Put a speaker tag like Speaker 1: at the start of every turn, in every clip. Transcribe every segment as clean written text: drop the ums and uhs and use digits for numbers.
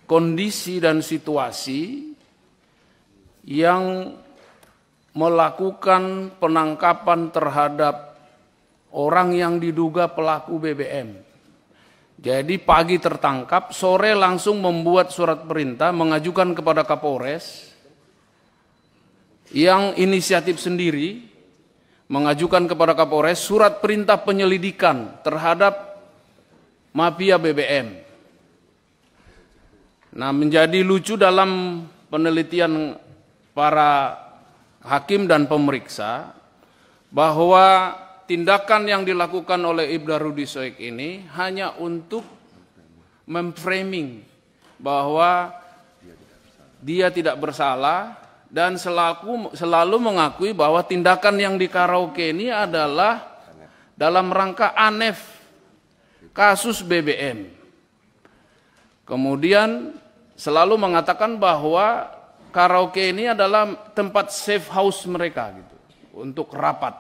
Speaker 1: kondisi dan situasi yang melakukan penangkapan terhadap orang yang diduga pelaku BBM. Jadi pagi tertangkap, sore langsung membuat surat perintah mengajukan kepada Kapolres yang inisiatif sendiri mengajukan kepada Kapolres surat perintah penyelidikan terhadap mafia BBM. Nah, menjadi lucu dalam penelitian para hakim dan pemeriksa bahwa tindakan yang dilakukan oleh Ibda Rudy Soek ini hanya untuk memframing bahwa dia tidak bersalah dan selalu mengakui bahwa tindakan yang di karaoke ini adalah dalam rangka anef kasus BBM. Kemudian selalu mengatakan bahwa karaoke ini adalah tempat safe house mereka gitu, untuk rapat.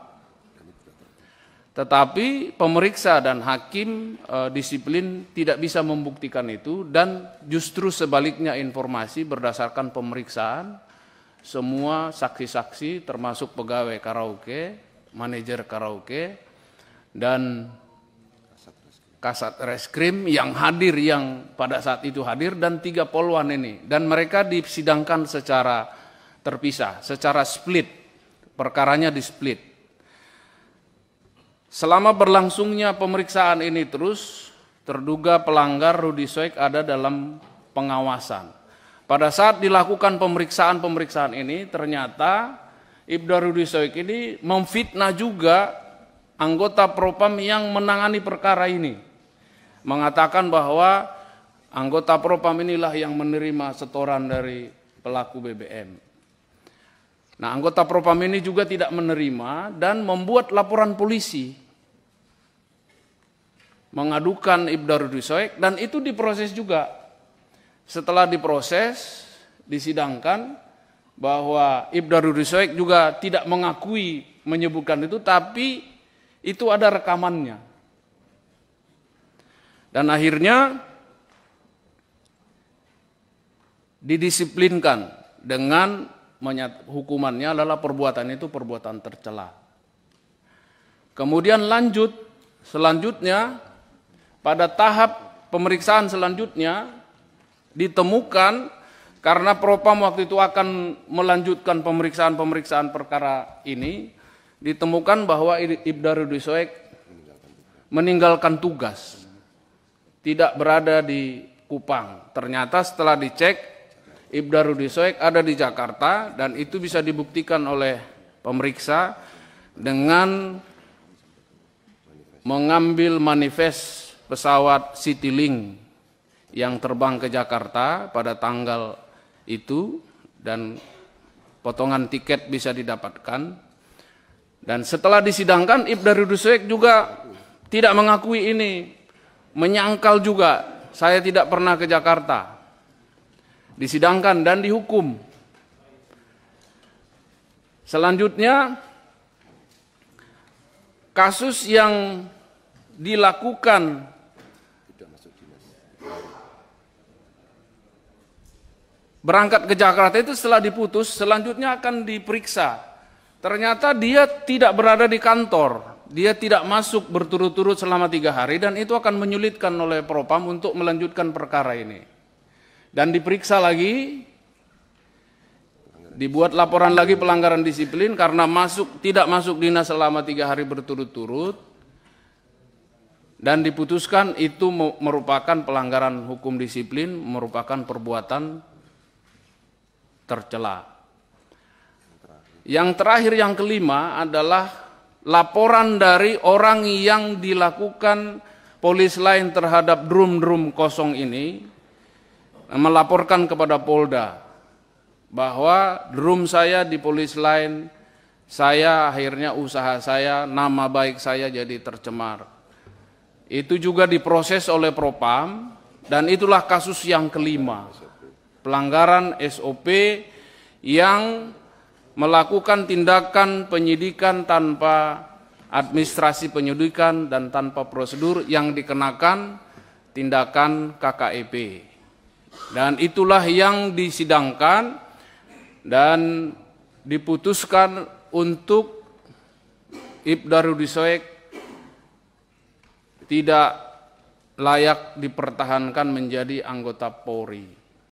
Speaker 1: Tetapi pemeriksa dan hakim disiplin tidak bisa membuktikan itu, dan justru sebaliknya informasi berdasarkan pemeriksaan semua saksi-saksi termasuk pegawai karaoke, manajer karaoke, dan Kasat Reskrim yang hadir, yang pada saat itu hadir, dan 3 polwan ini. Dan mereka disidangkan secara terpisah, secara split, perkaranya di split. Selama berlangsungnya pemeriksaan ini terus, terduga pelanggar Rudy Soek ada dalam pengawasan. Pada saat dilakukan pemeriksaan ini, ternyata Ibda Rudy Soek ini memfitnah juga anggota Propam yang menangani perkara ini. Mengatakan bahwa anggota Propam inilah yang menerima setoran dari pelaku BBM. Nah, anggota Propam ini juga tidak menerima dan membuat laporan polisi, mengadukan Ibda Rudy Soek, dan itu diproses juga. Setelah diproses, disidangkan bahwa Ibda Rudy Soek juga tidak mengakui menyebutkan itu, tapi itu ada rekamannya. Dan akhirnya didisiplinkan dengan hukumannya adalah perbuatan itu perbuatan tercela. Kemudian selanjutnya pada tahap pemeriksaan selanjutnya ditemukan, karena Propam waktu itu akan melanjutkan pemeriksaan perkara ini, ditemukan bahwa Ibda Rudy Soek meninggalkan tugas, tidak berada di Kupang. Ternyata setelah dicek, Ibda Rudy Soek ada di Jakarta, dan itu bisa dibuktikan oleh pemeriksa dengan mengambil manifest pesawat Citylink yang terbang ke Jakarta pada tanggal itu, dan potongan tiket bisa didapatkan. Dan setelah disidangkan, Ibda Rudy Soek juga tidak mengakui ini, menyangkal juga, saya tidak pernah ke Jakarta. Disidangkan dan dihukum. Selanjutnya, kasus yang dilakukan berangkat ke Jakarta itu setelah diputus, selanjutnya akan diperiksa. Ternyata dia tidak berada di kantor. Dia tidak masuk berturut-turut selama 3 hari, dan itu akan menyulitkan oleh Propam untuk melanjutkan perkara ini. Dan diperiksa lagi, dibuat laporan lagi pelanggaran disiplin karena tidak masuk dinas selama 3 hari berturut-turut, dan diputuskan itu merupakan pelanggaran hukum disiplin, merupakan perbuatan tercela. Yang terakhir, yang kelima adalah laporan dari orang yang dilakukan polis lain terhadap drum kosong ini, melaporkan kepada Polda bahwa drum saya di polis lain, saya akhirnya usaha saya, nama baik saya jadi tercemar. Itu juga diproses oleh Propam, dan itulah kasus yang kelima, pelanggaran SOP yang melakukan tindakan penyidikan tanpa administrasi penyidikan dan tanpa prosedur, yang dikenakan tindakan KKEP, Dan itulah yang disidangkan dan diputuskan untuk Ibda Rudi Soek tidak layak dipertahankan menjadi anggota Polri.